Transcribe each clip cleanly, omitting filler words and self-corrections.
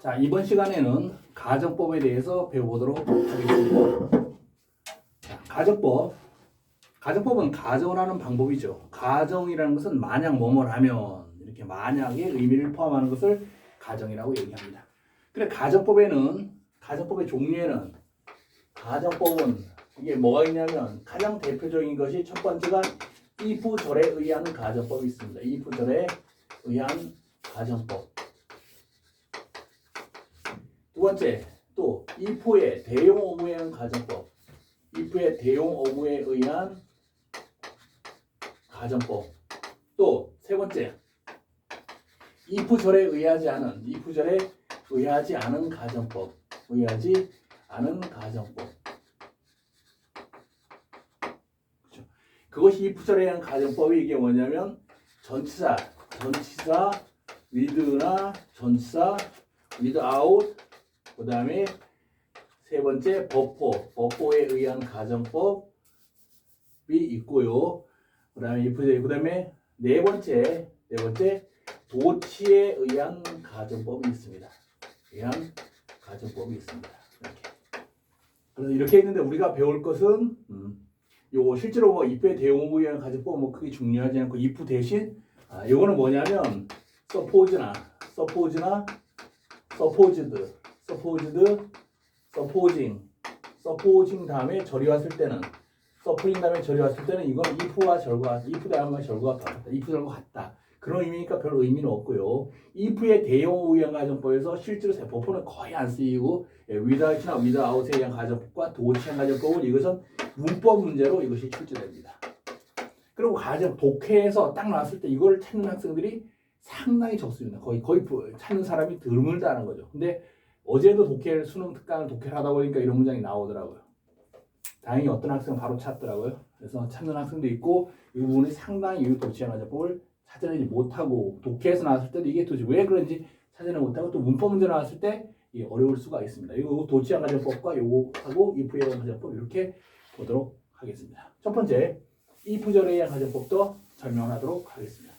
자, 이번 시간에는 가정법에 대해서 배워보도록 하겠습니다. 자, 가정법. 가정법은 가정을 하는 방법이죠. 가정이라는 것은 만약 뭐뭐를 하면 이렇게 만약의 의미를 포함하는 것을 가정이라고 얘기합니다. 그래, 가정법의 종류에는 가정법은 이게 뭐가 있냐면 가장 대표적인 것이 첫 번째가 if절에 의한 가정법이 있습니다. if절에 의한 가정법. 두 번째, 또 if의 대용 어구에 의한 가정법. if의 대용 어구에 의한 가정법. 또 세 번째, if절에 의하지 않은 가정법. 의하지 않은 가정법. 그렇죠? 그것이 if절에 의한 가정법이 이게 뭐냐면 전치사 with나 전치사 without, 그 다음에 세 번째 버포에 의한 가정법이 있고요. 그 다음에 if절, 그 다음에 네 번째 도치에 의한 가정법이 있습니다. 이렇게. 그래서 이렇게 있는데 우리가 배울 것은 요거 실제로 뭐 if의 대용어에 의한 가정법 뭐 크게 중요하지 않고 if 대신 요거는 뭐냐면 suppose나 supposing 다음에 절이 왔을 때는 이건 if와 절과 if 다음에 절과 같다. if 절과 같다. 그런 의미니까 별 의미는 없고요. if의 대용어에 의한 가정법에서 실제로 버포는 거의 안 쓰이고 without이나 without에 의한 가정법과 도치한 가정법은 이것은 문법 문제로 이것이 출제됩니다. 그리고 독해에서 딱 나왔을 때 이걸 찾는 학생들이 상당히 적습니다. 거의 찾는 사람이 드물다는 거죠. 근데 어제도 수능 특강을 독해를 하다 보니까 이런 문장이 나오더라고요. 다행히 어떤 학생은 바로 찾더라고요. 그래서 찾는 학생도 있고 이 부분이 상당히 이 도치한 가정법을 찾아내지 못하고 독해에서 나왔을 때도 이게 도대체 왜 그런지 찾아내지 못하고 또 문법 문제 나왔을 때 어려울 수가 있습니다. 이거 도치한 가정법과 요거하고 if에 의한 가정법 이렇게 보도록 하겠습니다. 첫 번째, if절에 의한 가정법도 설명하도록 하겠습니다.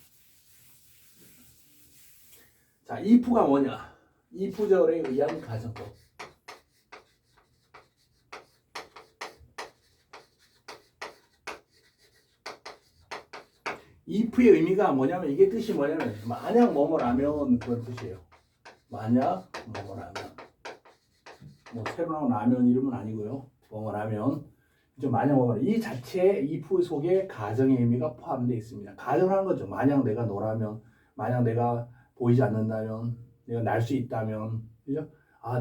자, if가 뭐냐? if절에 의한 가정법. if의 의미가 뭐냐면 이게 뜻이 뭐냐면 만약 뭐뭐라면 그런 뜻이에요. 만약 뭐뭐라면 뭐 새로 나온 라면 이름은 아니고요. 뭐뭐라면 만약 뭐뭐라면 이 자체에 if 속에 가정의 의미가 포함되어 있습니다. 가정을 하는 거죠. 만약 내가 너라면, 만약 내가 보이지 않는다면, 내가 날 수 있다면, 그죠?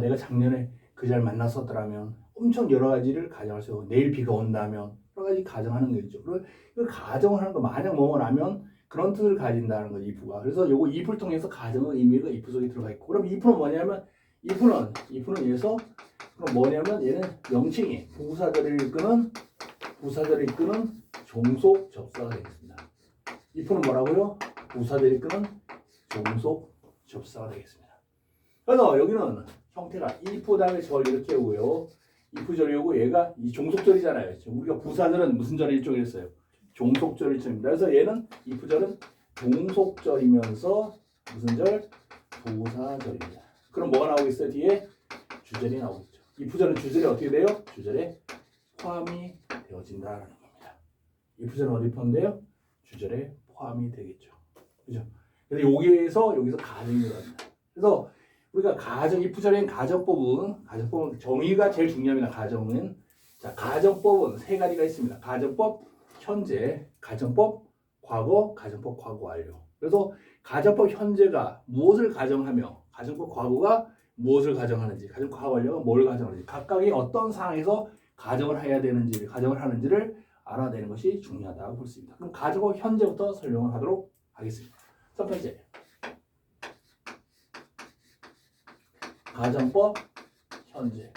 내가 작년에 그 잘 만났었더라면 엄청 여러 가지를 가정할 수 있고 내일 비가 온다면 여러 가지 가정하는 거죠. 그 가정을 하는 거 만약 뭐뭐라면 그런 뜻을 가진다는 거죠. if가. 그래서 요거 if를 통해서 가정의 의미가 if 속에 들어가 있고 그럼 if는 뭐냐면 if는 얘에서 그럼 뭐냐면 얘는 명칭이 부사절을 이끄는 종속 접사가 되겠습니다. if는 뭐라고요? 부사절을 이끄는 종속 접사가 되겠습니다. 그래서 여기는 형태가 if 다음에 절 이렇게 오고요. if 절이 오고 얘가 이 종속절이잖아요. 우리가 부사절은 무슨 절이 일종이었어요? 종속절 일종입니다. 그래서 얘는 if 절은 종속절이면서 무슨 절? 부사절입니다. 그럼 뭐가 나오겠어요? 뒤에 주절이 나오겠죠. if 절은 주절이 어떻게 돼요? 주절에 포함이 되어진다라는 겁니다. if 절은 어디 포함돼요? 주절에 포함이 되겠죠. 그죠? 그래서 여기서 가정이 들어갑니다. 그래서 우리가 if절인 가정법은 정의가 제일 중요합니다. 가정은. 자, 가정법은 세 가지가 있습니다. 가정법 현재, 가정법 과거, 가정법 과거 완료. 그래서 가정법 현재가 무엇을 가정하며 가정법 과거가 무엇을 가정하는지, 가정법 과거 완료가 뭘 가정하는지, 각각이 어떤 상황에서 가정을 해야 되는지, 가정을 하는지를 알아내는 것이 중요하다고 볼 수 있습니다. 그럼 가정법 현재부터 설명을 하도록 하겠습니다. 첫 번째, 가정법 현재.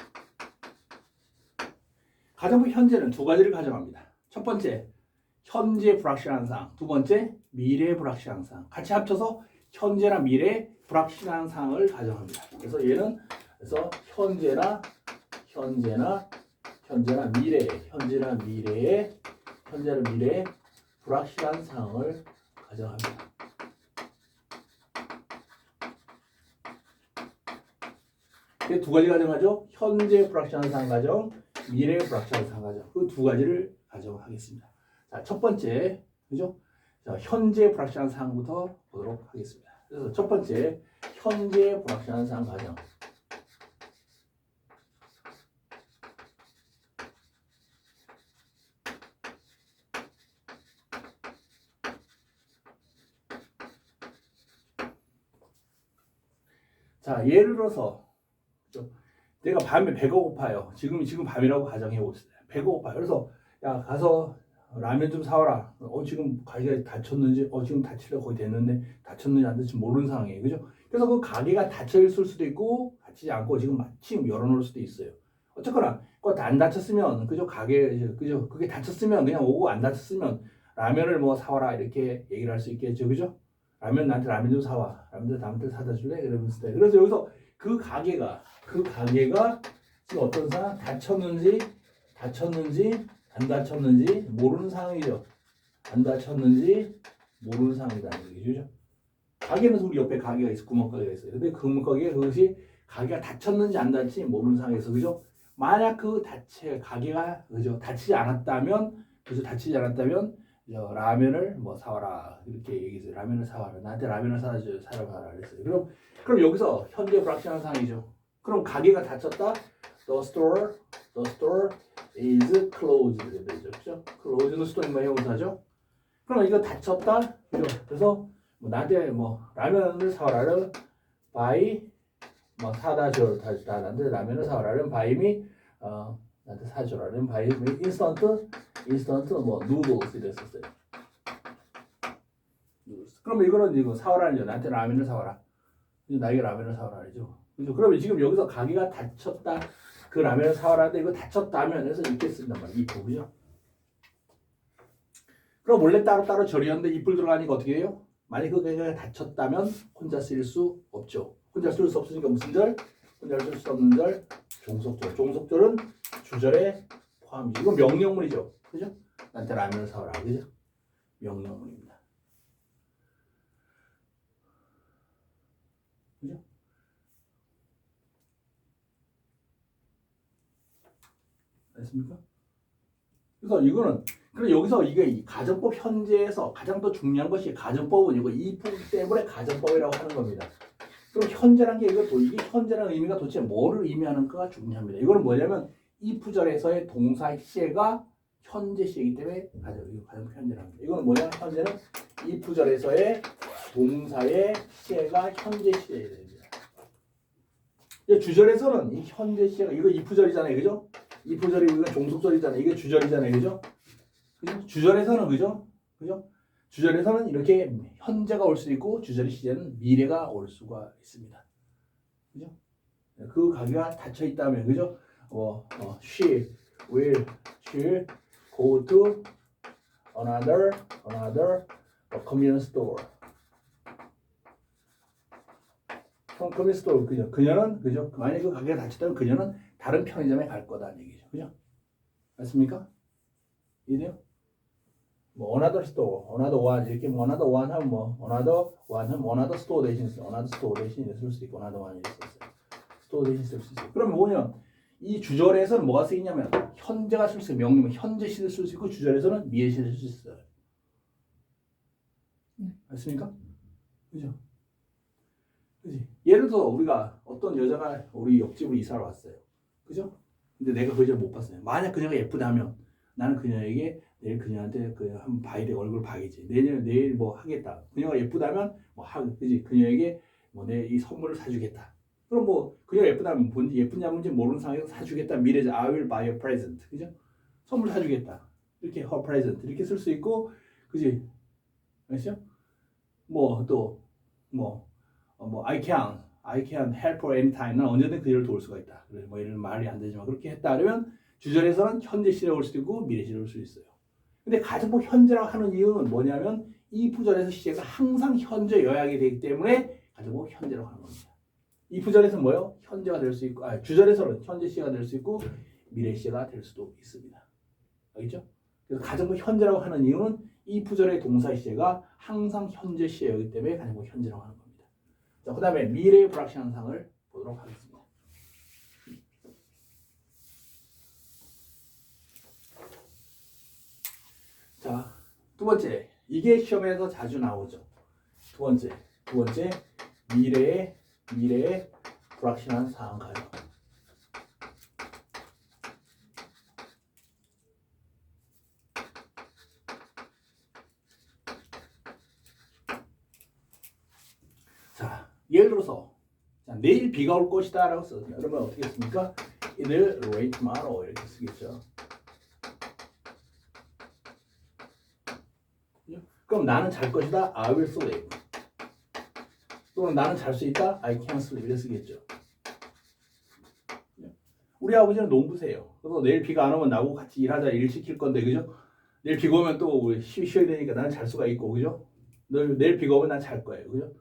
가정법 현재는 두 가지를 가정합니다. 첫 번째, 현재 불확실한 상황. 두 번째, 미래 불확실한 상황. 같이 합쳐서 현재나 미래 불확실한 상황을 가정합니다. 그래서 얘는 현재나 미래의 불확실한 상황을 가정합니다. 두 가지 가정하죠. 현재 불확실한 상황 가정, 미래 불확실한 상황 가정. 그 두 가지를 가정하겠습니다. 자, 첫 번째, 그죠? 자, 현재 불확실한 상황부터 보도록 하겠습니다. 그래서 첫 번째, 현재 불확실한 상황 가정. 자, 예를 들어서 내가 밤에 배가 고파요. 지금 밤이라고 가정해 봅시다. 배가 고파요. 그래서 야 가서 라면 좀 사와라. 지금 가게가 닫혔는지 지금 닫히려고 거의 됐는데 닫혔는지 안 닫혔는지 모르는 상황이에요. 그죠? 그래서 그 가게가 닫혀 있을 수도 있고 닫히지 않고 지금 마침 열어놓을 수도 있어요. 어쨌거나 그거 안 닫혔으면 그죠? 그죠? 그게 닫혔으면 그냥 오고 안 닫혔으면 라면을 뭐 사와라 이렇게 얘기를 할 수 있겠죠. 그죠? 나한테 라면 좀 사와. 라면들 남한테 사다 줄래? 이러면서. 그래서 여기서 그 가게가 지금 어떤 상황? 닫혔는지 안 닫혔는지 모르는 상황이죠. 안 닫혔는지 모르는 상황이라는 얘기죠. 가게는 우리 옆에 가게가 있어, 구멍가게가 있어요. 근데 그 구멍가게 그것이 가게가 닫혔는지 안 닫힐지 모르는 상황에서, 그죠? 만약 그 가게가 그죠 닫히지 않았다면, 라면을 뭐 사와라 이렇게 얘기했어요. 라면을 사와라. 나한테 라면을 사라 그랬어요. 그럼 여기서 현재 불확실한 상황이죠. 그럼 가게가 닫혔다. The store is closed 되죠. closed는 수동인과 형용사죠. 그럼 이거 닫혔다. 그죠? 그래서 나한테 라면을 사와라를 buy 사다 줘. 나한테 라면을 사와라는 buy이 나한테 사줘라는 buy instant noodles 이랬었어요. 그러면 이거는 사와라는 나한테 라면을 사와라. 나에게 라면을 사와라죠. 그죠? 그러면 지금 여기서 가게가 닫혔다. 그 라면을 사와라는데 이거 닫혔다면 해서 이렇게 쓴단 말이에요. if, 그죠? 그럼 원래 따로따로 절이었는데 if를 들어가니까 어떻게 해요? 만약 그 가게가 닫혔다면 혼자 쓸 수 없죠. 혼자 쓸 수 없으니까 무슨 절? 혼자 쓸 수 없는 절? 종속절. 종속절은 주절에 포함이죠. 이건 명령문이죠. 그죠? 나한테 라면을 사와라. 그죠? 명령문입니다. 그죠? 됐습니까? 그래서 이거는 여기서 이게 가정법 현재에서 가장 더 중요한 것이 가정법은 이거 if 때문에 가정법이라고 하는 겁니다. 그럼 현재란 게 이게 현재라는 의미가 도대체 뭐를 의미하는가가 중요합니다. 이거는 뭐냐면 if절에서의 동사 시제가 현재 시이기 때문에 가정 현재라는 겁니다. 이거는 뭐냐? 현재는 if절에서의 동사의 시제가 현재 시제가 됩니다. 주절에서는 이 현재 시제가 이거 if절이잖아요, 그죠? if절이 이거 종속절이잖아요. 이게 주절이잖아요, 그죠? 주절에서는 그죠? 주절에서는 이렇게 현재가 올 수 있고 주절의 시제는 미래가 올 수가 있습니다. 그죠? 그 가게가 닫혀 있다면 그죠? She will go to another convenience store. convenience store 그죠? 그녀는 그죠? 만약 그 가게가 닫혔다면 그녀는 다른 편의점에 갈 거다는 얘기죠. 그죠? 맞습니까? 이해돼요? another store, another one 이렇게 another one 하면 another one 하면 another store 대신 another store 대신 쓸 수 있고 another one 이렇게 썼어요. store 대신 쓸 수 있어요. 그러면 뭐냐? 이 주절에서는 뭐가 쓰이냐면 현재가 쓸 수 있어요. 명령 현재 시를 쓸 수 있고 주절에서는 미래 시를 쓸 수 있어요. 맞습니까? 그죠? 그지? 예를 들어 우리가 어떤 여자가 우리 옆집으로 이사를 왔어요. 그죠? 근데 내가 그 여자를 못 봤어요. 만약 그녀가 예쁘다면 나는 그녀에게 내일 그녀한테 한번 봐야 돼. 얼굴 봐야지. 내일 뭐 하겠다. 그녀가 예쁘다면 그지? 그녀에게 내 이 선물을 사주겠다. 그럼 그녀가 예쁘다면 뭔지 예쁜지 안 예쁜지 모르는 상황에서 사주겠다. 미래죠. I will buy a present. 그죠? 선물 사주겠다. 이렇게 her present 이렇게 쓸 수 있고, 그지? 아시죠? I can help her anytime. 난 언제든 그녀를 도울 수가 있다. 그래 이런 말이 안 되지만 그렇게 했다 그러면 주절에서는 현재 시에 올 수도 있고 미래 시에 올 수 있어요. 근데 가정법 현재라고 하는 이유는 뭐냐면 if절에서 시제가 항상 현재여야하게 되기 때문에 가정법 현재라고 하는 겁니다. if절에서는 뭐요? 현재가 될 수 있고, 주절에서는 현재 시제가 될 수 있고 미래 시제가 될 수도 있습니다. 알겠죠? 그래서 가정법 현재라고 하는 이유는 if절의 동사 시제가 항상 현재 시제이기 때문에 가정법 현재라고 하는 겁니다. 자, 그다음에 미래의 불확실한 상을 보도록 하겠습니다. 자, 두 번째. 이게 시험에서 자주 나오죠. 두 번째 미래의 불확실한 상황 가정. 자, 예를 들어서 자, 내일 비가 올 것이다 라고 썼습니다. 그러면 어떻게 했습니까? It will rain tomorrow 이렇게 쓰겠죠. 그럼 나는 잘 것이다. I will sleep. 또는 나는 잘 수 있다. I can sleep 이렇게 쓰겠죠. 우리 아버지는 농부세요. 그래서 내일 비가 안 오면 나하고 같이 일하자 일 시킬 건데 그죠? 내일 비가 오면 또 쉬어야 되니까 나는 잘 수가 있고 그죠? 내일 비가 오면 난 잘 거예요. 그죠?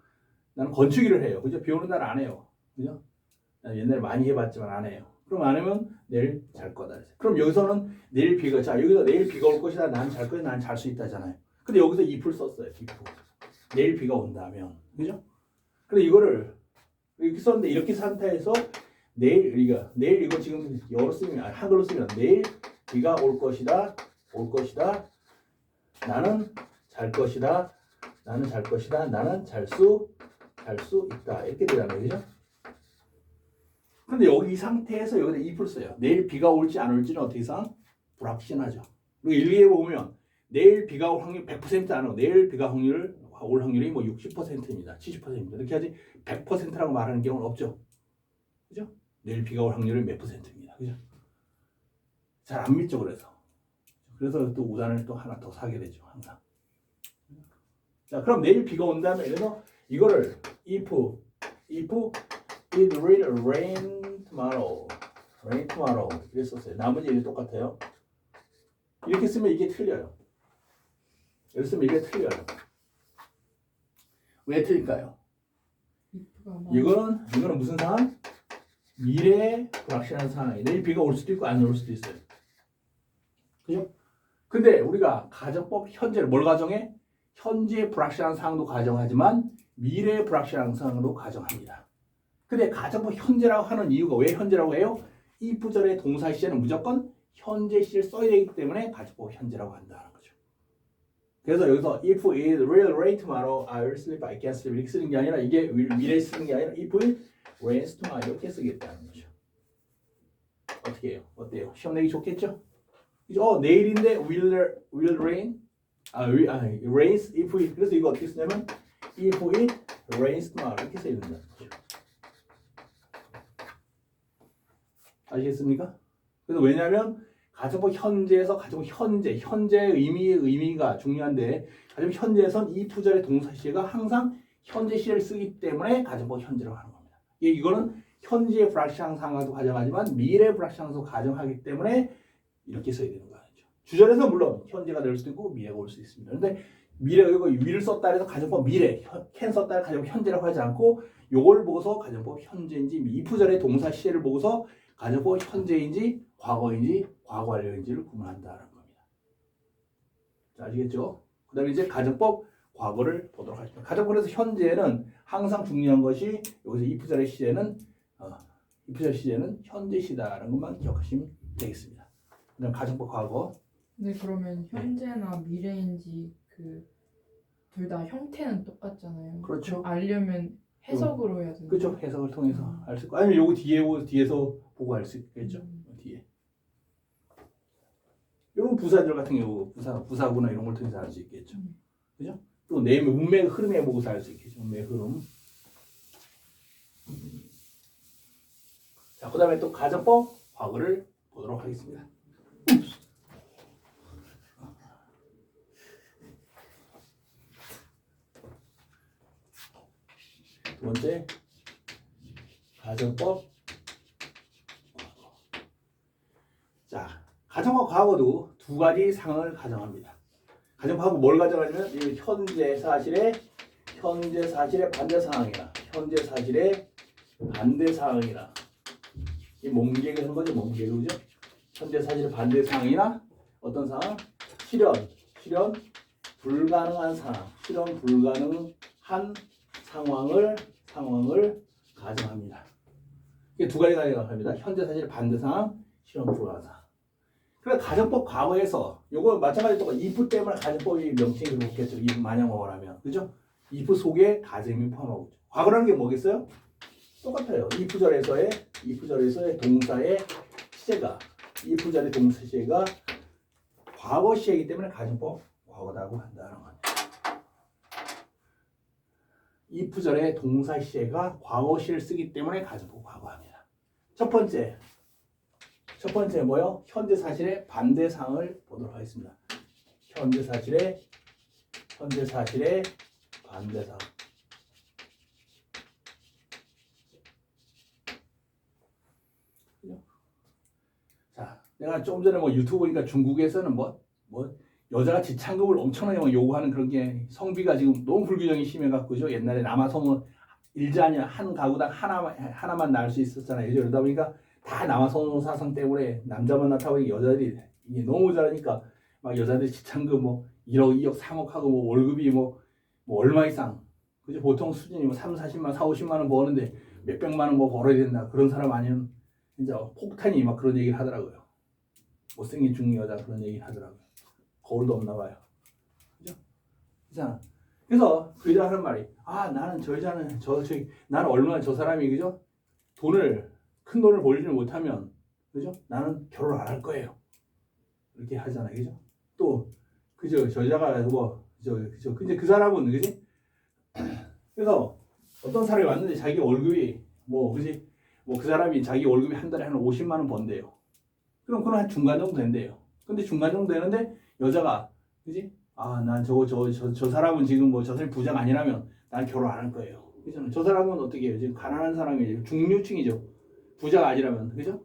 나는 건축일을 해요. 그죠? 비 오는 날 안 해요. 그죠? 난 옛날에 많이 해봤지만 안 해요. 그럼 안 하면 내일 잘 거다. 그럼 여기서는 내일 비가 자 여기서 내일 비가 올 것이다. 난 잘 거야. 난 잘 수 있다잖아요. 근데 여기서 if를 썼어요. if. 내일 비가 온다면. 그죠? 근데 이거를 이렇게 썼는데 이렇게 상태에서 내일 이거 지금 영어로 쓰면 한글로 쓰면 내일 비가 올 것이다. 나는 잘 것이다. 나는 잘 수 있다. 이렇게 되잖아요. 그죠? 근데 여기 이 상태에서 여기다 if를 써요. 내일 비가 올지 안 올지는 어떻게 상? 불확실하죠. 그리고 일기에 보면 내일 비가 올 확률 100% 안 오고 내일 비가 올 확률이 뭐 60%입니다. 70%입니다. 이렇게 하지 100%라고 말하는 경우는 없죠. 그죠? 내일 비가 올 확률이 몇 %입니다. 그죠? 잘 안 믿죠, 그래서 또 우산을 또 하나 더 사게 되죠, 항상. 자, 그럼 내일 비가 온다면 그래서 이거를 if it will rain tomorrow 이렇게 썼어요. 나머지 이게 똑같아요. 이렇게 쓰면 이게 틀려요. 이렇게 쓰면 이게 틀려요. 왜 틀릴까요? 이거는 무슨 상황? 미래의 불확실한 상황이에요. 내일 비가 올 수도 있고 안 올 수도 있어요. 그죠? 근데 우리가 가정법 현재를 뭘 가정해? 현재의 불확실한 상황도 가정하지만 미래의 불확실한 상황도 가정합니다. 근데 가정법 현재라고 하는 이유가 왜 현재라고 해요? 이 부절의 동사 시제는 무조건 현재 시제를 써야 되기 때문에 가정법 현재라고 한다는 거죠. 그래서 여기서 if it will rain tomorrow, I will sleep, I can sleep 이렇게 쓰는 게 아니라 이게 미래에 쓰는 게 아니라 if it rains tomorrow 이렇게 쓰겠다는 거죠. 어떻게 해요? 어때요? 시험 내기 좋겠죠? 내일인데 will rain? rains if it 그래서 이거 어떻게 쓰냐면 if it rains tomorrow 이렇게 써야 된다는 거죠. 아시겠습니까? 그래서 왜냐하면 가정법 현재에서 가정법 현재의 의미가 중요한데 가정법 현재에선 이 부절의 동사 시제가 항상 현재 시제를 쓰기 때문에 가정법 현재라고 하는 겁니다. 이거는 현재의 불확실한 상황도 가정하지만 미래의 불확실한 상황도 가정하기 때문에 이렇게 써야 되는 거죠. 주절에서 물론 현재가 될 수도 있고 미래가 올 수 있습니다. 그런데 미래가 이거 위를 썼다 해서 가정법 미래, can 썼다 해서 가정법 현재라고 하지 않고 요걸 보고서 가정법 현재인지 이 부절의 동사 시제를 보고서 가정법 현재인지 과거인지 과거 완료인지를 구분한다는 겁니다. 자, 아시겠죠? 그 다음에 이제 가정법 과거를 보도록 하겠습니다. 가정법에서 현재는 항상 중요한 것이 여기서 이 부절의 시제는 이 부절 시제는 현재 시다라는 것만 기억하시면 되겠습니다. 그 다음 가정법 과거. 네, 그러면 현재나 미래인지 둘 다 형태는 똑같잖아요. 그렇죠. 알려면 해석으로 해야 되나요? 그렇죠. 해석을 통해서 알 수 있고 아니면 요거 뒤에서 보고 알 수 있겠죠. 뒤에. 이런 부사절 같은 경우 부사구나 이런 걸 통해서 알 수 있겠죠. 그죠? 또 내용의 문맥 흐름에 보고서 알 수 있겠죠. 문맥 흐름. 자, 그다음에 또 가정법 과거를 보도록 하겠습니다. 두 번째 가정법 과거. 자, 가정법 과거도 두 가지 상황을 가정합니다. 가정법하고 뭘 가정하냐면 이 현재 사실의 반대 상황이나 현재 사실의 반대 상황이나 이 몸개그 한 거죠. 몸개그 그죠? 현재 사실의 반대 상황이나 어떤 상황? 실현 불가능한 상황, 실현 불가능한 상황을 가정합니다. 이게 두 가지 가정합니다. 현재 사실의 반대 상황, 실현 불가능한 상황. 그래서 가정법 과거에서 요거 마찬가지로 똑같아. if 때문에 가정법이 명칭이 그렇겠죠. if 만약 뭐라면 그죠? if 속에 가정이 포함하고 있죠. 과거라는 게 뭐겠어요? 똑같아요. if절에서의 동사의 시제가 if절의 동사 시제가 과거 시제이기 때문에 가정법 과거라고 한다는 겁니다. if절의 동사 시제가 과거 시를 쓰기 때문에 가정법 과거합니다. 첫 번째 뭐요? 현재 사실의 반대상을 보도록 하겠습니다. 현재 사실의 반대상. 자, 내가 좀 전에 뭐 유튜브 보니까 중국에서는 뭐 여자가 지창금을 엄청나게 막 요구하는 그런 게 성비가 지금 너무 불균형이 심해갖고죠. 옛날에 남아성은 일자냐 한 가구당 하나만 낳을 수 있었잖아요. 그러다 보니까 다 남아성 사상 때문에 남자만 낳다 보니 여자들이 이게 너무 잘하니까 막 여자들이 지창금 뭐 1억, 2억, 3억 하고 뭐 월급이 뭐 얼마 이상 그죠? 보통 수준이 뭐 3, 40만, 4, 50만 원 버는데 몇백만 원 뭐 벌어야 된다. 그런 사람 아니면 진짜 폭탄이 막 그런 얘기를 하더라고요. 못생긴 중년 여자 그런 얘기를 하더라고요. 거울도 없나 봐요. 그죠? 그잖아. 그래서 그 여자 하는 말이 나는 저 여자는 나는 얼마나 저 사람이 그죠? 큰 돈을 벌지를 못하면 그죠? 나는 결혼 안 할 거예요. 이렇게 하잖아요. 그죠? 또 그죠? 저 여자가 근데 그 사람은 그지? 그래서 어떤 사람이 왔는데 자기 월급이 그지? 그 사람이 자기 월급이 한 달에 한 50만 원 번대요. 그럼 그건 한 중간 정도 된대요. 근데 중간 정도 되는데 여자가 그지? 난 저 사람은 지금 저 사람이 부자가 아니라면 난 결혼 안 할 거예요. 그죠? 저 사람은 어떻게 해요? 지금 가난한 사람이에요. 중류층이죠. 부자가 아니라면 그죠?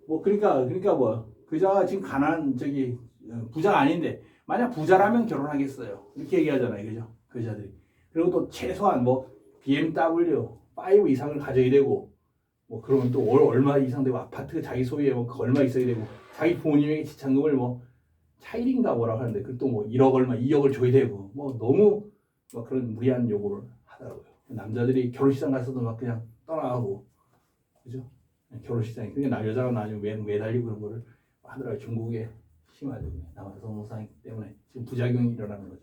그러니까 그 여자가 지금 부자가 아닌데 만약 부자라면 결혼하겠어요. 이렇게 얘기하잖아요. 그죠? 그 여자들이. 그리고 또 최소한 BMW 5 이상을 가져야 되고 그러면 또 얼마 이상 되고 아파트 자기 소유에 얼마 있어야 되고 자기 부모님에게 지참금을 차일인가 뭐라고 하는데 그 또 1억 얼마 2억을 줘야 되고 너무 그런 무리한 요구를 하더라고요. 남자들이 결혼식장 가서도 그냥 떠나가고 그죠? 결혼식장에 그러니까 여자가 나중에 매달리고 그런 거를 하더라고요. 중국에 심하죠. 남아성 때문에 지금 부작용이 일어나는 거죠.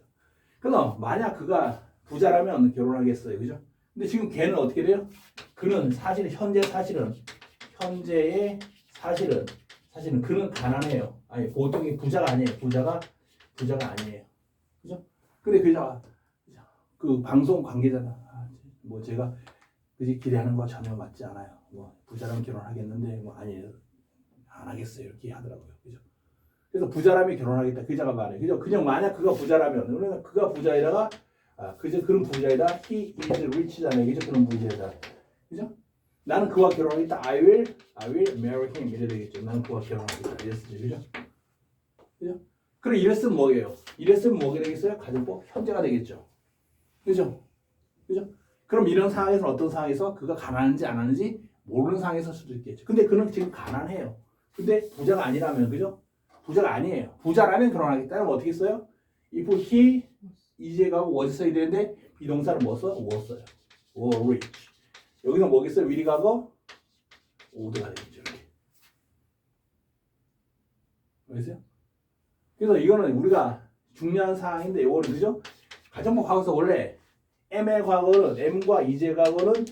그래서 만약 그가 부자라면 결혼하겠어요. 그죠? 근데 지금 걔는 어떻게 돼요? 그는 현재의 사실은 그는 가난해요. 아니 보통이 부자가 아니에요. 부자가 아니에요. 그죠? 근데 그 방송 관계자가 제가 그지 기대하는 거 전혀 맞지 않아요. 부자라면 결혼하겠는데 아니에요. 안 하겠어요. 이렇게 하더라고요. 그죠? 그래서 부자라면 결혼하겠다. 그 자가 말해. 그죠? 그냥 만약 그가 부자라면 그러니까 그가 부자에다가 그런 부자에다 he is rich잖아요. 그죠? 그런 부자에다. 그죠? 나는 그와 결혼하겠다. I will marry him. 이래 되겠죠. 나는 그와 결혼하겠다. 이랬으죠. 그죠? 그죠? 그럼 이랬으면 뭐예요? 이랬으면 뭐게 되겠어요? 가정법 현재가 되겠죠. 그죠? 그죠? 그럼 이런 상황에서는 어떤 상황에서 그가 가난한지 안 하는지 모르는 상황에서 수도 있겠죠. 근데 그는 지금 가난해요. 근데 부자가 아니라면 그죠? 부자가 아니에요. 부자라면 결혼하겠다. 그럼 어떻게 써요? if he 이제가 was 써야 되는데 비동사는 뭐 써? was 써요. was rich. 여기서 뭐겠어요? will이 가고 would가 되겠죠. 이렇게. 알겠어요? 그래서 이거는 우리가 중요한 사항인데 이거는 그죠? 가정법 과거에서 원래 M의 과거는 M과 이제 과거는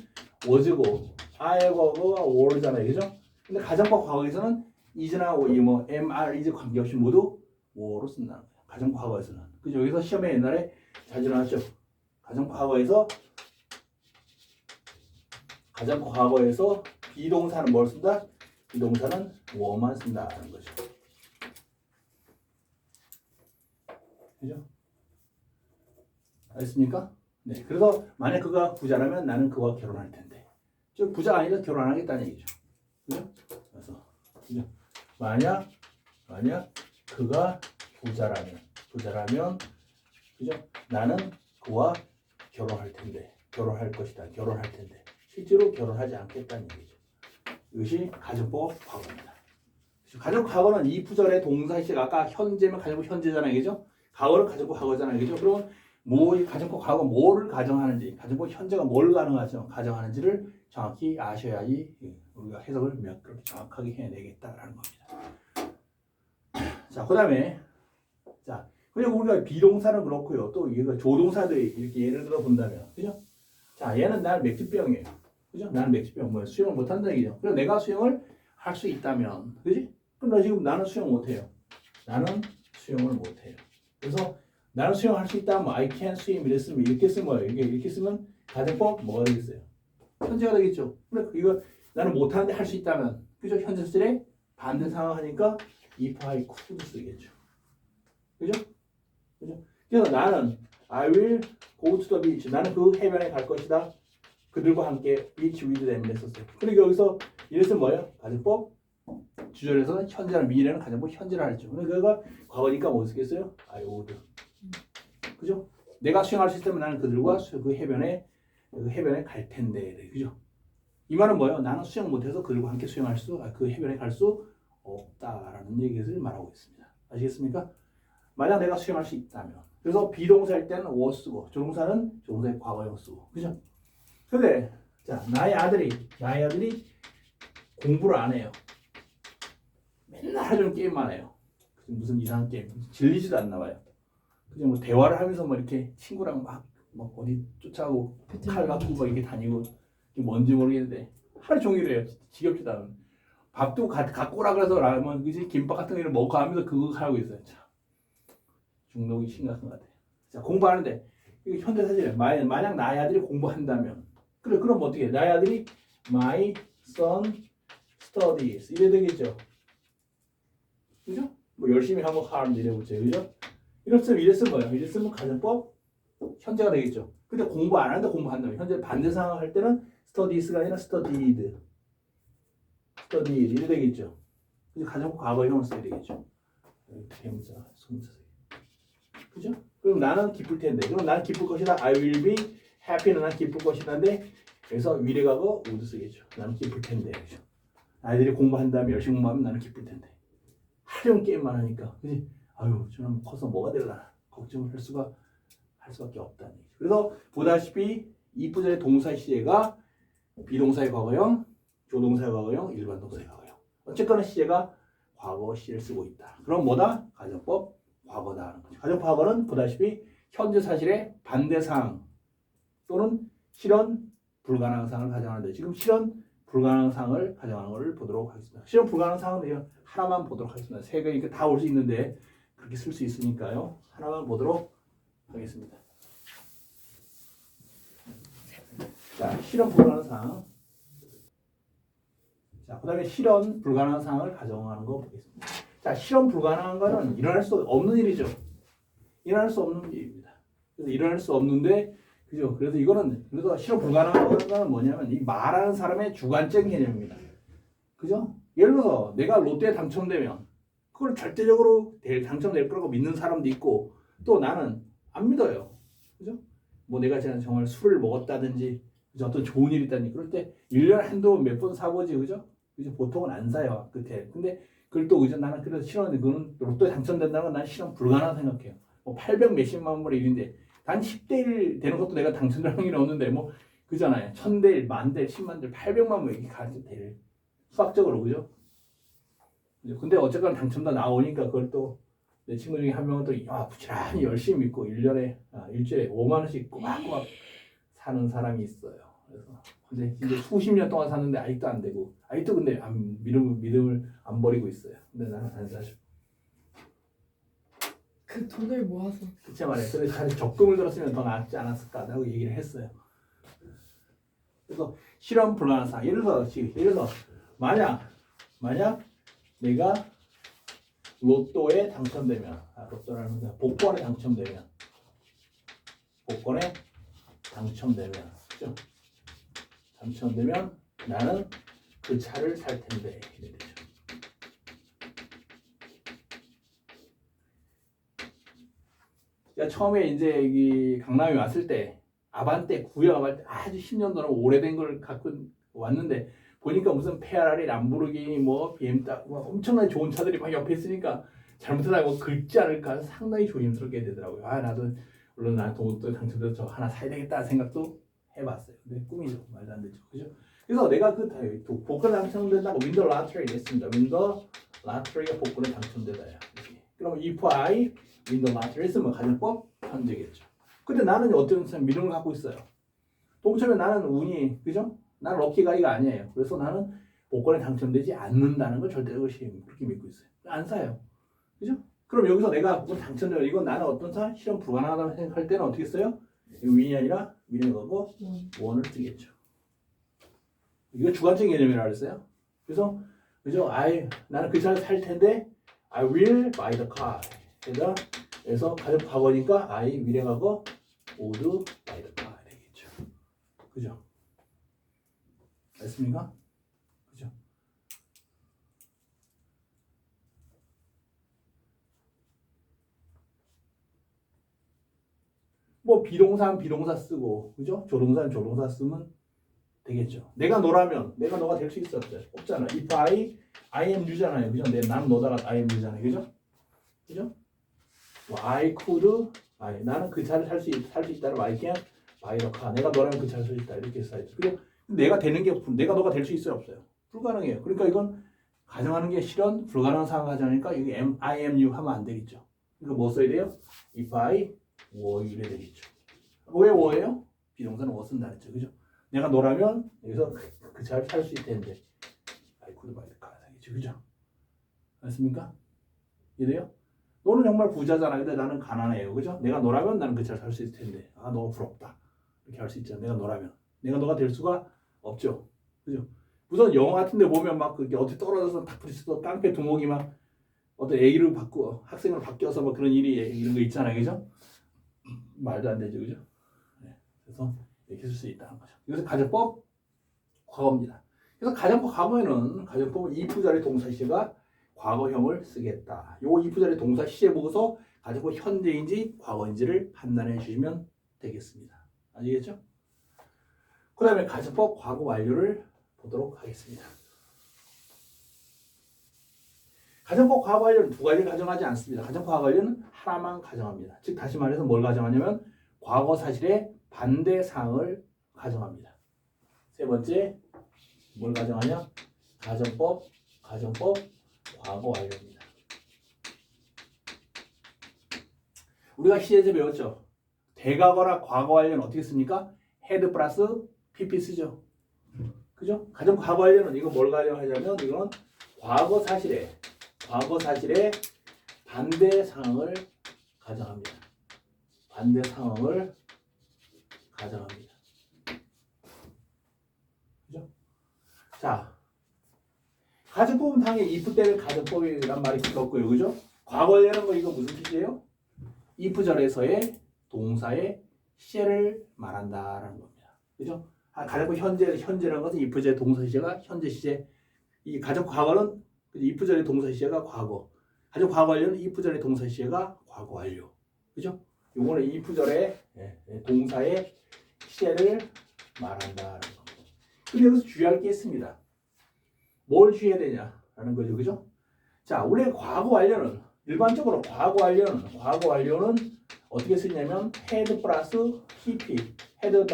was고 I의 과거가 were잖아요. 그죠? 근데 가정법 과거에서는 is나 MR, is 관계없이 모두 were로 쓴다는 거예요. 가정법 과거에서는. 그죠? 여기서 시험에 옛날에 자주 나왔죠. 가정법 과거에서 비동사는 뭘 쓴다? 비동사는 were만 쓴다는 거죠. 그죠? 알겠습니까? 네. 그래서 만약 그가 부자라면 나는 그와 결혼할 텐데. 즉 부자가 아니라 결혼 안 하겠다는 얘기죠. 그죠? 그래서 그죠? 만약 그가 부자라면 그죠? 나는 그와 결혼할 텐데. 결혼할 것이다. 결혼할 텐데. 실제로 결혼하지 않겠다는 얘기죠. 이것이 가정법 과거입니다. 가정법 과거는 이 부절의 동사시가 아까 현재면 가정법 현재잖아요. 그죠? 과거는 가정법 과거잖아요. 그죠? 그러면 가정법 과거 뭐를 가정하는지, 가정법 현재가 뭘 가정하는지를 정확히 아셔야지 우리가 해석을 그렇게 정확하게 해내겠다라는 겁니다. 자, 그 다음에 자, 그리고 우리가 비동사는 그렇고요. 또 이거 조동사들이 이렇게 예를 들어 본다면, 그죠? 자, 얘는 나는 맥주병이에요. 그죠? 나는 맥주병, 뭐 수영을 못한다는 얘기죠. 그럼 내가 수영을 할 수 있다면, 그지? 그럼 나 지금 나는 수영 못해요. 나는 수영을 못해요. 그래서 나는 수영할 수 있다면 I can swim 이렇게 쓰면 뭐예요? 이렇게 쓰면 가정법 뭐가 되겠어요? 현재가 되겠죠. 그래 이거 나는 못하는데 할 수 있다면, 그죠? 현재 시절에 반대 상황 하니까 if I could 쓰겠죠. 그죠? 그죠? 그래서 나는 I will go to the beach. 나는 그 해변에 갈 것이다. 그들과 함께 beach with them 했었어요. 그리고 여기서 이랬으면 뭐예요? 가정법 주절에서는 현재랑 미래는 가정법 현재를 하죠. 그러니까 과거니까 뭐 쓰겠어요? I would. 그죠? 내가 수영할 수 있다면 나는 그들과 그 해변에 갈 텐데. 그죠? 이 말은 뭐예요? 나는 수영 못해서 그들과 함께 그 해변에 갈 수 없다라는 얘기를 말하고 있습니다. 아시겠습니까? 만약 내가 수영할 수 있다면. 그래서 비동사일 때는 was 쓰고 조동사는 조동사의 과거형 쓰고. 그죠? 근데 자, 나의 아들이 공부를 안 해요. 맨날 하루 종일 게임만 해요. 무슨 이상한 게임. 질리지도 않나 봐요. 그냥 뭐 대화를 하면서 뭐 이렇게 친구랑 막 어디 쫓아가고 칼 갖고 막 이렇게 다니고 뭔지 모르겠는데 하루 종일 해요. 지겹지도 않은. 밥도 갖고 오라 그래서 라면 그지 김밥 같은 거를 먹고 하면서 그거 하고 있어요. 참 중독이 심각한 것 같아요. 자, 공부하는데 이거 현대 사실에 만약 나의 아들이 공부한다면 그래 그럼 어떻게 해? 나의 아들이 my son studies 이래 되겠죠. 그죠? 뭐 열심히 하면 hard 이래 보죠. 그죠? 이랬으면 뭐예요? 이랬으면 가정법 현재가 되겠죠. 근데 공부 안 하는데 공부한다면 현재 반대 상황 할 때는 studies가 아니라 studied 이래 되겠죠. 그래서 가정법 과거형을 써야 되겠죠. 대문자, 소문자. 그죠? 그럼 나는 기쁠 텐데. 그럼 나는 기쁠 것이다. I will be happy는 난 기쁠 것이다인데 그래서 위례가고 would 쓰겠죠. 나는 기쁠 텐데. 그죠? 아이들이 공부한다면 열심히 공부하면 나는 기쁠 텐데. 하루 종일 게임만 하니까. 그지? 아유, 저는 커서 뭐가 될라나 걱정을 할 수밖에 없다는 얘기죠. 그래서 보다시피 이 부절의 동사 시제가 비동사의 과거형, 조동사의 과거형, 일반 동사의 과거형. 어쨌거나 시제가 과거 시를 쓰고 있다. 그럼 뭐다? 가정법 과거다 하는 거죠. 가정법 과거는 보다시피 현재 사실의 반대상 또는 실현 불가능한 상을 가정하는데 지금 실현 불가능한 상을 가정하는 것을 보도록 하겠습니다. 실현 불가능한 상은 하나만 보도록 하겠습니다. 세 개 이렇게 다 올 수 있는데 그렇게 쓸 수 있으니까요. 하나만 보도록 하겠습니다. 자, 실현 불가능한 상. 자, 그 다음에 실현 불가능한 상을 가정하는 거 보겠습니다. 자, 실현 불가능한 거는 일어날 수 없는 일이죠. 일어날 수 없는 일입니다. 그래서 일어날 수 없는데, 그죠? 그래서 실현 불가능한 거는 뭐냐면 이 말하는 사람의 주관적인 개념입니다. 그죠? 예를 들어서 내가 로또에 당첨되면 그걸 절대적으로 당첨될 거라고 믿는 사람도 있고 또 나는 안 믿어요. 그죠? 뭐 내가 정말 술을 먹었다든지 그죠? 어떤 좋은 일이 있다든지 그럴 때 1년에 한두 번 몇 번 사보지. 그죠? 그죠? 보통은 안 사요. 끝에. 근데 그걸 또 그죠? 나는 그래서 실현 그거는 로또에 당첨된다는 건 난 실현 불가능하다 생각해요. 뭐 800 몇십만 불의 일인데 단 10대 1 되는 것도 내가 당첨될 확률이 없는데 뭐 그잖아요. 1000대 1, 만대 10만 대 800만 뭐 이렇게 가지 될 수학적으로. 그죠? 근데 어쨌건 당첨자 나오니까 그걸 또 내 친구 중에 한 명은 또 부지런히 열심히 믿고 일주일에 5만 원씩 꼬박꼬박 사는 사람이 있어요. 그래서 근데 수십 년 동안 샀는데 아직도 안 되고 아직도 근데 믿음을 안 버리고 있어요. 근데 나는 안 사죠. 그 돈을 모아서 그치 말이에요. 그래서 잘 적금을 들었으면 더 낫지 않았을까라고 얘기를 했어요. 그래서 실현 불가능한 상황. 예를 들어서 만약 내가 로또에 당첨되면 로또라는 게 복권에 당첨되면 그죠? 당첨되면 나는 그 차를 살 텐데 이래 되죠. 제가 처음에 이제 여기 강남에 왔을 때 아반떼 구형 아반떼 아주 10년 동안 오래된 걸 갖고 왔는데 보니까 무슨 페라리, 람보르기니, 뭐 BMW, 뭐 엄청나게 좋은 차들이 막 옆에 있으니까 잘못하다 뭐 긁지 않을까 상당히 조심스럽게 되더라고요. 나도 물론 나 돈도 당첨돼서 저 하나 사야 되겠다 생각도 해봤어요. 근데 꿈이죠. 말도 안 되죠. 그죠? 그래서 내가 복권 당첨된다고 윈더 라트리 했습니다. 윈더 라트리가 복권에 당첨되다야. 그럼 if I in the last 했으면 가정법 현재겠죠. 근데 나는 어떤 미련을 갖고 있어요. 동처럼 나는 운이 그죠? 나는 럭키가이가 아니에요. 그래서 나는 복권에 당첨되지 않는다는 걸 절대 그렇게 믿고 있어요. 안 사요. 그죠? 그럼 여기서 내가 복권 당첨되어 이건 나는 어떤 사 실현 불가능하다고 생각할 때는 어떻게 써요? 이거 윈이 아니라 윈의 거고 원을 쓰겠죠. 이거 주관적 개념이라고 그랬어요. 그래서 그죠? 나는 그 차를 살 텐데 I will buy the car. 그래서 가정 과거니까 I will의 과거 would buy the car 되겠죠. 그죠? 됐습니까? 그죠? 뭐 비동사는 비동사 쓰고 그죠? 조동사는 조동사 쓰면 되겠죠. 내가 너라면 내가 너가 될 수 있어 없잖아. If I am you잖아요. 그죠? 나는 너다가 I am you잖아요. 그죠? 그죠? 뭐 I could 나는 그 차를 살 수 있다면 I can buy the car. 내가 너라면 그 차를 살 수 있다. 이렇게 써야죠. 그리고 내가 되는 게 내가 너가 될 수 있어요, 없어요? 불가능해요. 그러니까 이건 가정하는 게 실현 불가능한 상황 가정하니까 이게 I am you 하면 안 되겠죠. 이거 뭐 써야 돼요? If I were you 이래 되겠죠. 왜 were예요? 비동사는 was 쓴다 그랬죠. 그죠? 내가 너라면 여기서 그 차를 살 수 있을 텐데 I could buy the car 되겠죠. 그죠? 맞습니까? 이해돼요? 너는 정말 부자잖아. 근데 나는 가난해요. 그죠? 내가 너라면 나는 그 차를 살 수 있을 텐데 너무 부럽다. 이렇게 할 수 있잖아. 내가 너라면. 내가 너가 될 수가 없죠. 그죠? 우선 영화 같은 데 보면 막 그게 어떻게 떨어져서 딱 부딪혀서 깡패 두목이 막 어떤 애기를 바꾸어 학생을 바뀌어서 뭐 그런 일이 이런 거 있잖아요. 그죠? 말도 안 되죠. 그죠? 네. 그래서 이렇게 쓸 수 있다는 거죠. 이것은 가정법 과거입니다. 그래서 가정법 과거에는 가정법은 if 자리 동사 시제가 과거형을 쓰겠다. 요 if 자리 동사 시제 보고서 가정법 현재인지 과거인지를 판단해 주시면 되겠습니다. 아시겠죠? 그 다음에 가정법 과거 완료를 보도록 하겠습니다. 가정법 과거 완료는 두 가지를 가정하지 않습니다. 가정법 과거 완료는 하나만 가정합니다. 즉 다시 말해서 뭘 가정하냐면 과거 사실의 반대 사항을 가정합니다. 세 번째 뭘 가정하냐? 가정법 과거 완료입니다. 우리가 시제에서 배웠죠. 대과거나 과거 완료는 어떻게 씁니까? 헤드 플러스 PP 쓰죠. 그죠? 가정 과거 완료는 이거 뭘 가정하냐면 이건 과거 사실의 반대 상황을 가정합니다. 반대 상황을 가정합니다. 그죠? 자, 가정법은 당연히 if 때문에 가정법이란 말이 붙었고요. 그죠? 과거 완료는 거 이거 무슨 뜻이에요? if 절에서의 동사의 시제를 말한다라는 겁니다. 그죠? 가정법 현재라는 것은 if 절의 동사 시제가 현재 시제. 이 가정 과거는 if 절의 동사 시제가 과거. 가정 과거 완료는 if 절의 동사 시제가 과거 완료. 그죠? 요거는 if 절의 동사의 시제를 말한다라는 겁니다. 근데 여기서 주의할 게 있습니다. 뭘 주의해야 되냐라는 거죠. 그죠? 자, 원래 과거 완료는 일반적으로 과거 완료는 어떻게 쓰냐면 had 플러스 PP had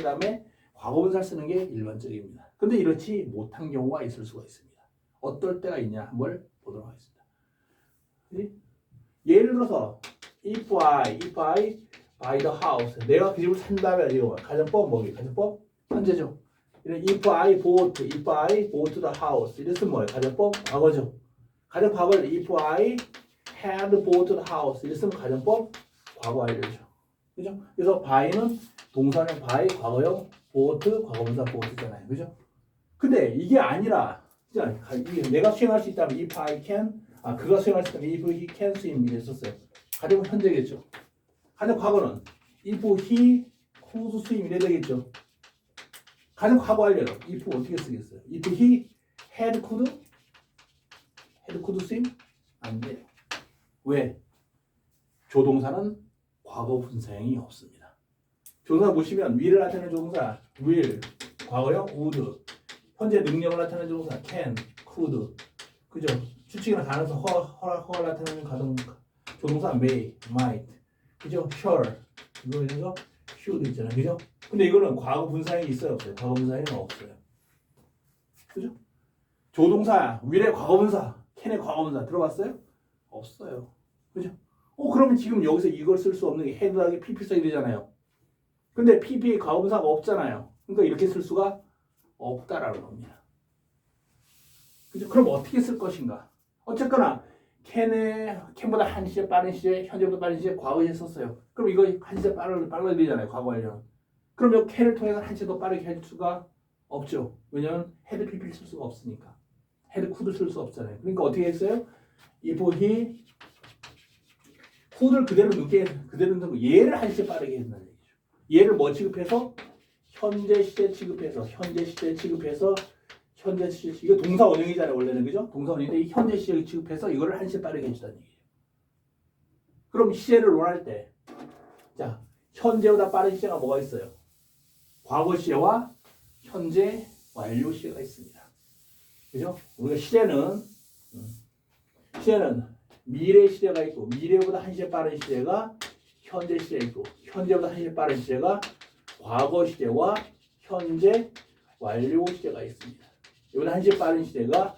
다음에 과거분사를 쓰는 게 일반적입니다. 근데 이렇지 못한 경우가 있을 수가 있습니다. 어떨 때가 있냐 한번 보도록 하겠습니다. 예를 들어서 if I buy the house 내가 그 집을 산다면 이거 가정법 뭐게 가정법 현재죠. if I bought the house 이랬으면 뭐예요? 가정법 과거죠. 가정 과거를 if I had bought the house 이랬으면 가정법 과거 완료죠. 그죠? 그래서 buy는 동사는 buy 과거형 bought 과거분사 bought잖아요. 그죠? 근데 이게 아니라 내가 수행할 수 있다면 if I can 그가 수행할 수 있다면 if he can swim 이랬었어요. 가정은 현재겠죠. 가정 과거는 if he could swim 이래 되겠죠. 가정 과거 완료는 if 어떻게 쓰겠어요? if he could swim 안 돼요. 왜? 조동사는 과거 분사형이 없습니다. 조동사 보시면 will을 나타내는 조동사 will, 과거형 would, 현재 능력을 나타내는 조동사 can, could, 그죠? 추측이나 가능성, 허락을 나타내는 가동 조동사 may, might, 그죠? shall, 이거 있는 should 있잖아요, 그죠? 근데 이거는 과거 분사형이 있어요, 없어요? 과거 분사형은 없어요, 그죠? 조동사 will의 과거 분사, can의 과거 분사 들어봤어요? 없어요, 그죠? 그러면 지금 여기서 이걸 쓸 수 없는 게 had 하기 pp 써야 되잖아요. 근데 pp에 과거분사가 없잖아요. 그러니까 이렇게 쓸 수가 없다라는 겁니다. 그죠? 그럼 어떻게 쓸 것인가? 어쨌거나 캔보다 한 시제 빠른 시제, 현재보다 빠른 시제, 과거 시제 썼어요. 그럼 이거 한 시제 빨라야 되잖아요. 과거 완료는. 그럼 이 캔을 통해서 한 시제 더 빠르게 할 수가 없죠. 왜냐면 헤드 PP를 쓸 수가 없으니까. 헤드 could를 쓸 수 없잖아요. 그러니까 어떻게 했어요? if he could를 그대로 넣고 얘를 한 시제 빠르게 했다는 얘기죠. 얘를 뭐 취급해서? 현재 시제 취급해서 이거 동사 원형이잖아요. 원래는 그죠? 동사 원형인데 이 현재 시제 취급해서 이거를 한 시제 빠르게 해주다는 얘기예요. 그럼 시제를 논할 때 자, 현재보다 빠른 시제가 뭐가 있어요? 과거 시제와 현재 완료 시제가 있습니다. 그죠? 우리가 시제는 미래 시제가 있고 미래보다 한 시제 빠른 시제가 현재 시제 있고 현재보다 한 시제 빠른 시제가 과거 시제와 현재 완료 시제가 있습니다. 이보다 한 시제 빠른 시제가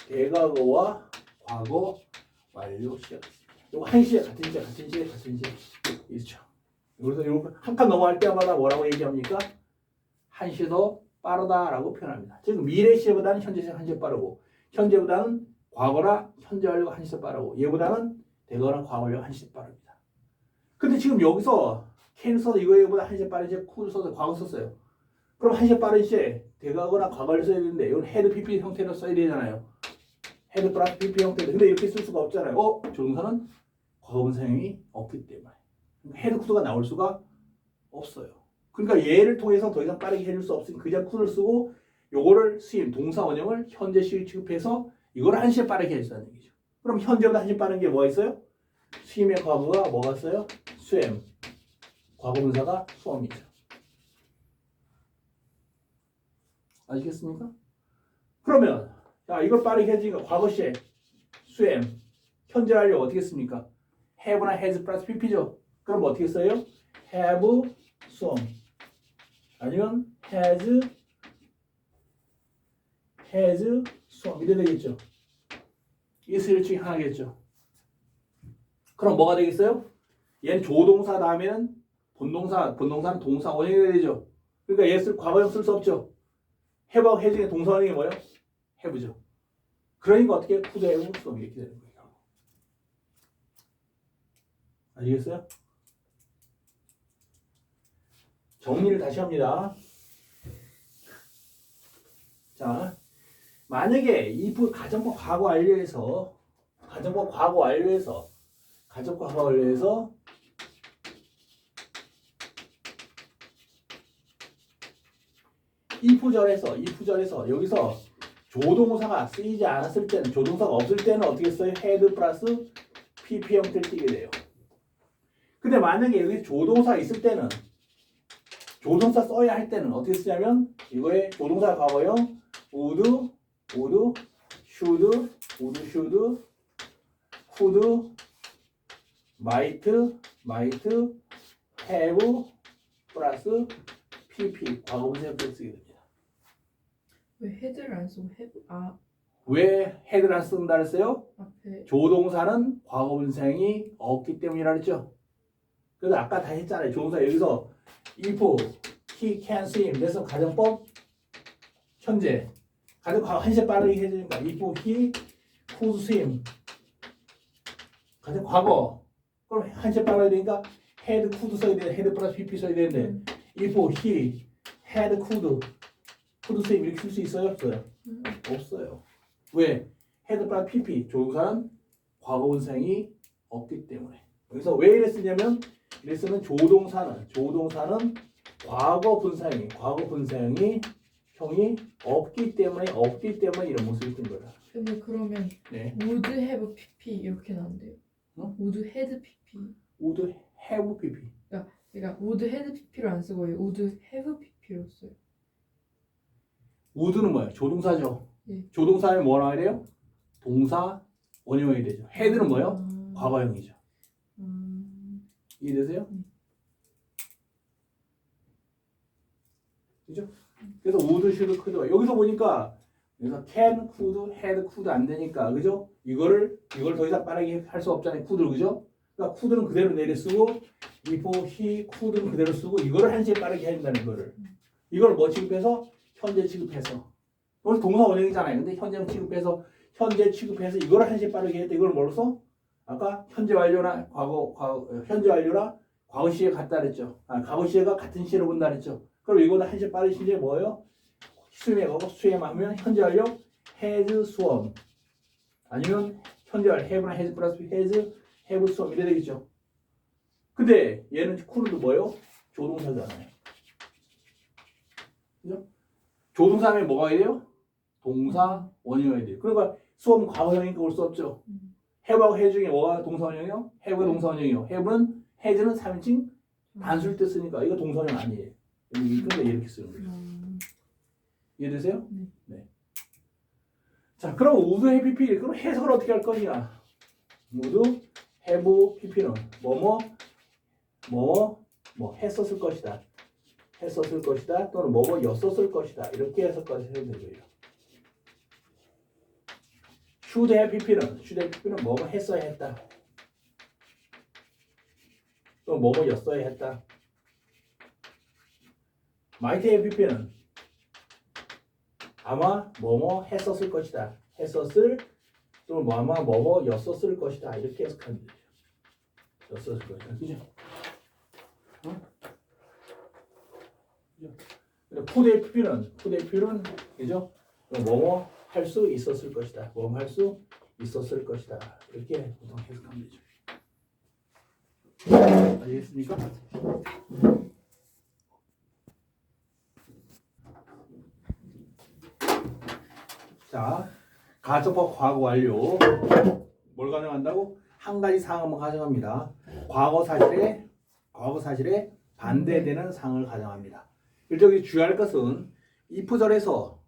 대과거와 과거 완료 시제가 있습니다. 이거 한 시제 같은 시제 있죠. 그래서 이거 한 칸 넘어갈 때마다 뭐라고 얘기합니까? 한 시제 더 빠르다라고 표현합니다. 즉 미래 시제보다는 현재 시제가 한 시제 빠르고 현재보다는 과거나 현재 완료가 한 시제 빠르고 얘보다는 대거나 과거 완료가 한 시제 빠릅니다. 근데 지금 여기서 can 써서 이거보다 한 시제 빠른 시제 could 써서 과거 썼어요. 그럼 한 시제 빠른 시제 대과거나 과거 완료 써야 되는데 이건 had pp 형태로 써야 되잖아요. had 플러스 pp 형태로. 근데 이렇게 쓸 수가 없잖아요. 조동사는 과거분사형이 없기 때문에 had could가 나올 수가 없어요. 그러니까 얘를 통해서 더 이상 빠르게 해줄 수 없으니 그냥 could를 쓰고 요거를 수임 동사 원형을 현재 시를 취급해서 이걸 한 시에 빠르게 해주자는 얘기죠. 그럼 현재보다 한 시에 빠른 게 뭐가 있어요? 수임의 과거가 뭐가 있어요? 수엠. 과거분사가 수엄이죠. 아시겠습니까? 그러면 자 이걸 빠르게 해주니까 과거 시에 수엠 현재 완료 어떻게 씁니까? have나 has 플러스 pp죠. 그럼 어떻게 써요? have 수엄 아니면 has 수엄 이래 되겠죠. 이 수일 중에 하나겠죠. 그럼 뭐가 되겠어요? 얘는 조동사 다음에는 본동사는 동사 원형이 돼야 되죠. 그러니까 얘 과거형 쓸 수 없죠. have하고 has 중에 동사 원형이 뭐예요? have죠. 그러니까 어떻게 could have 수엄 이렇게 되는 거예요. 아시겠어요? 정리를 다시 합니다. 자, 만약에 if 가정법 과거 완료에서 if절에서 여기서 조동사가 쓰이지 않았을 때는 조동사가 없을 때는 어떻게 써요? had 플러스 pp 형태를 띄게 돼요. 근데 만약에 여기 조동사 있을 때는 조동사 써야 할 때는 어떻게 쓰냐면 이거에 조동사 과거형 would, should, could, might, have 플러스 pp 과거분사 형태를 쓰게 됩니다. 왜 헤드를 안 쓰고 왜 head를 안 쓴다 그랬어요? 앞에 조동사는 과거분사형이 없기 때문이라 그랬죠. 그래서 아까 다 했잖아요. 조동사 여기서 if he can swim 그래서 가정법 현재 가정 과거 한 시에 빠르게 해주니까 if he could swim 가정 과거 그럼 한 시에 빠르게 되니까 had could 써야 돼. had 플러스 pp 써야 되는데 if he had could swim 이렇게 쓸 수 있어요? 없어요? 없어요. 왜? had 플러스 pp 조동사는 과거분사형이 없기 때문에. 여기서 왜 이래 쓰냐면 이래 쓰면 조동사는 과거분사형이 형이 없기 때문에 이런 모습이 뜬 거다. 근데 그러면 네. would have pp 이렇게 나온대요. would had pp. would have pp. 그러니까 would had pp를 안 쓰고 would have pp로 써요. would는 뭐예요? 조동사죠. 예. 조동사에 뭐 나와야 돼요? 동사 원형이 되죠. had는 뭐예요? 과거형이죠. 이해되세요? 그죠? 그래서 would, should, could 여기서 보니까 여기서 can, could, had, could 안 되니까 그죠? 이걸 더 이상 빠르게 할 수 없잖아요. could를 그죠? 그러니까 could는 그대로 내려 쓰고 if he could는 그대로 쓰고 이거를 한시에 빠르게 해야 된다는 거를. 이걸 뭐 취급해서? 현재 취급해서. 이건 동사 원형이잖아요. 근데 현재 취급해서 이거를 한시에 빠르게 했다. 이걸 뭐로써? 아까 현재 완료나 현재 완료나 과거 시에 같다 그랬죠. 과거 시에가 같은 시로 본다 그랬죠. 그럼 이거보다 한시에 빠른 시제 뭐예요? 수임하고 수임하면 현재 완료 has swum 아니면 현재 완료 have나 has 플러스 has have swum 이래 되겠죠. 근데 얘는 could도 뭐예요? 조동사잖아요. 그죠? 조동사면 뭐가 해야 돼요? 동사 원형이 돼요. 그러니까 swum 과거형이니까 올 수 없죠. have하고 has 중에 뭐가 동사 원형이요? have가 동사 원형이요. have는 has는 3인칭 단수일 때 쓰니까 이거 동사 원형 아니에요. 그러니까 이렇게 쓰는 거예요. 이해되세요? 네. 자, 그럼 would have pp 그럼 해석을 어떻게 할 거냐? would have pp는 했었을 것이다. 했었을 것이다. 또는 였었을 것이다. 이렇게 해석까지 해도 되고요. should have pp는 했어야 했다. 또 였어야 했다. might have pp는 아마 했었을 것이다. 했었을 또는 아마 였었을 것이다. 이렇게 해석하면 되죠. 였었을 것이다. 그죠? could pp는 그죠? 할 수 있었을 것이다. 할 수 있었을 것이다. 이렇게 보통 해석하면 되죠. 알겠습니까? 자, 가정법 과거 완료. 뭘 가정한다고? 한 가지 상황만 가정합니다. 과거 사실에 반대되는 상황을 가정합니다. 여기 주의할 것은 if절에서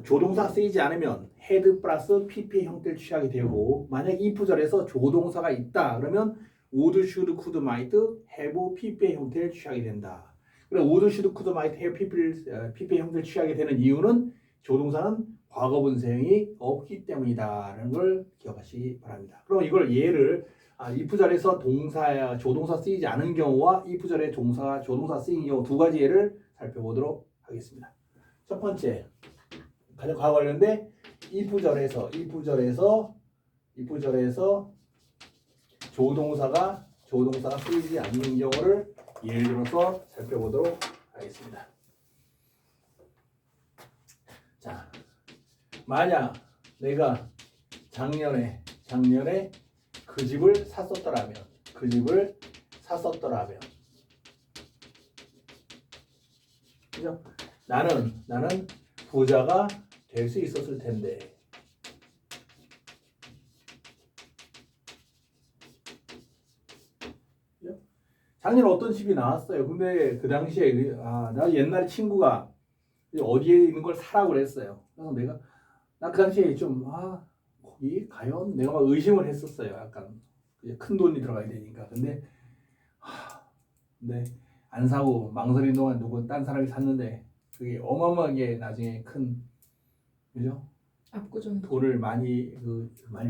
조동사 쓰이지 않으면 had 플러스 pp 형태를 취하게 되고 만약 if절에서 조동사가 있다 그러면 would, should, could, might, have pp 형태를 취하게 된다. 그럼 would, should, could, might, have pp 형태를 취하게 되는 이유는 조동사는 과거 분사형이 없기 때문이다라는 걸 기억하시기 바랍니다. 그럼 이걸 예를 if절에서 조동사 쓰이지 않은 경우와 if절에 조동사 쓰이는 경우 두 가지 예를 살펴보도록 하겠습니다. 첫 번째, 가장 과거 관련된 if절에서 조동사가 쓰이지 않는 경우를 예를 들어서 살펴보도록 하겠습니다. 자, 만약 내가 작년에 그 집을 샀었더라면 그죠? 나는 부자가 될 수 있었을 텐데 그죠? 작년에 어떤 집이 나왔어요. 근데 그 당시에 나 옛날에 친구가 어디에 있는 걸 사라고 그랬어요. 그래서 나 그 당시에 좀 거기 과연 내가 막 의심을 했었어요. 약간 큰 돈이 들어가야 되니까. 근데 안 사고 망설인 동안 딴 사람이 샀는데 그게 어마어마하게 나중에 큰 그죠? 압구정 돈을 많이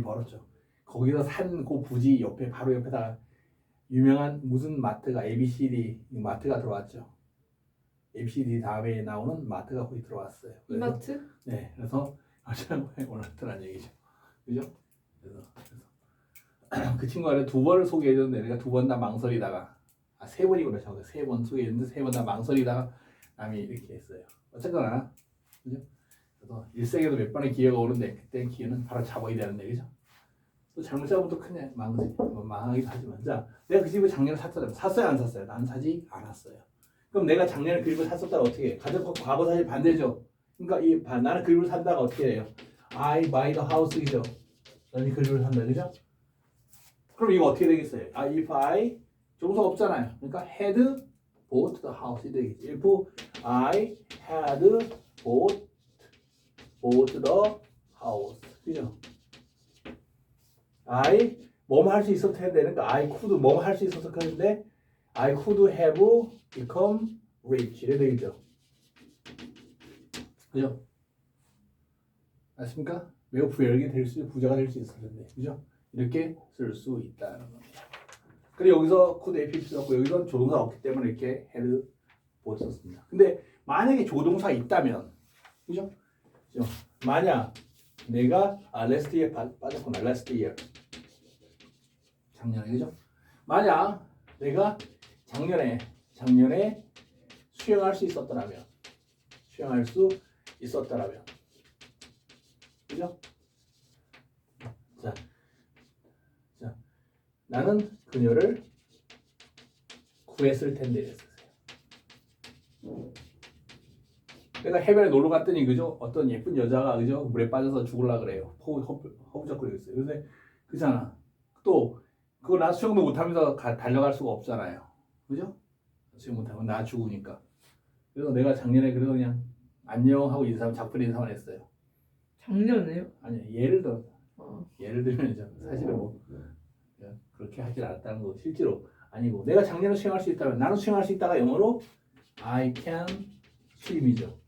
벌었죠. 거기서 산 그 부지 바로 옆에다가 유명한 무슨 마트가 ABCD 마트가 들어왔죠. ABCD 다음에 나오는 마트가 거기 들어왔어요. 이마트? 네, 그래서 어쩌면 올랐더란 얘기죠. 그죠? 그래서 그 친구한테 2번을 소개해줬는데 내가 2번 다 망설이다가 3번이구나. 저거 3번 소개했는데 3번 다 망설이다가 남이 이렇게 했어요. 어쨌거나 그죠? 그래서 일생에도 몇 번의 기회가 오는데 그때 기회는 바로 잡아야 되는데 그죠? 또 잘못 잡으면 또 큰일 망하기도 하지만 자 내가 그 집을 작년에 샀어요 안 샀어요? 난 사지 않았어요. 그럼 내가 작년에 그 집을 샀었다가 어떻게 해? 가장 과거 사실 반대죠. 그러니까 나는 그 집을 산다가 어떻게 해요? I buy the house이죠. 나는 그 집을 산다 그죠? 그럼 이거 어떻게 되겠어요? if I 조동사 없잖아요. 그러니까 had bought the house 되겠지. if I had bought the house 그죠? I 할 수 있었을 텐데 그러니까 I could 할 수 있었을 텐데 I could have become rich 이래 되겠죠. 그죠? 아십니까? 매우 부자가 될 수 있었을 텐데 그죠? 이렇게 쓸 수 있다는 겁니다. 그리고 여기서 could AP 썼고 여기서 조동사 없기 때문에 이렇게 had 못 썼습니다. 근데 만약에 조동사 있다면 그죠? 만약 내가 last year 빠졌구나. last year 작년에 그죠? 만약 내가 작년에 수행할 수 있었더라면 그죠? 자, 나는 그녀를 구했을 텐데 이랬어요. 내가 해변에 놀러 갔더니 그죠? 어떤 예쁜 여자가 그죠? 물에 빠져서 죽을라 그래요. 허우적거리고 있어요. 근데 그잖아. 또 그거 나 수영도 못하면서 달려갈 수가 없잖아요. 그죠? 수영 못하면 나 죽으니까. 그래서 내가 작년에 그래서 그냥 안녕 하고 작별 인사만 했어요. 작년에요? 아니 예를 들면 이제 사실은 뭐 네. 그렇게 하질 않았다는 거 실제로 아니고 내가 작년에 수영할 수 있다면 나는 수영할 수 있다가 영어로 I can swim이죠.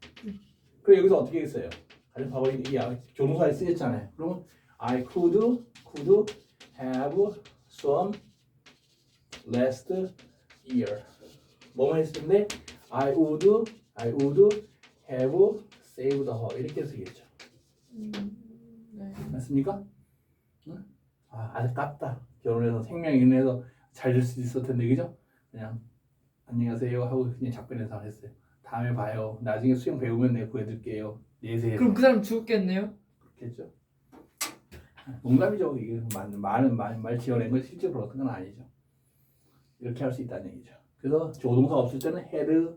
그리고 여기서 어떻게 했어요? 가령 봐봐 이 조동사에 쓰였잖아요. 그러면 I could have swum last year. 뭐만 했을 텐데 I would have saved her 이렇게 쓰겠죠. 네. 맞습니까? 응? 아 아깝다. 결혼해서 생명이 인해서 잘 될 수도 있었을 텐데 그죠? 그냥 안녕하세요 하고 그냥 작별 인사 했어요. 다음에 봐요. 나중에 수영 배우면 내가 구해줄게요. 내세해서. 그럼 그 사람 죽겠네요? 그렇겠죠. 농담이죠. 이게 말 지어낸 건 실제로 그런 건 아니죠. 이렇게 할 수 있다는 얘기죠. 그래서 조동사 없을 때는 had,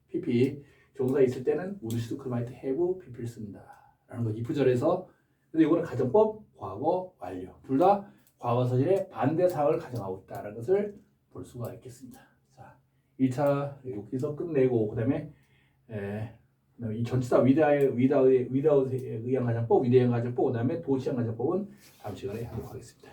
pp, 조동사 있을 때는 would, should, could, might, have, pp를 쓴다. 라는 거. 이프절에서 근데 이거는 가정법, 과거, 완료. 둘 다 과거 사실의 반대 상황을 가정하고 있다는 것을 볼 수가 있겠습니다. 자, 1차 여기서 끝내고 그다음에 이 전치사 without에 의한 가정법, 위대한 가정법, 그다음에 도치한 가정법은 다음 시간에 하도록 하겠습니다.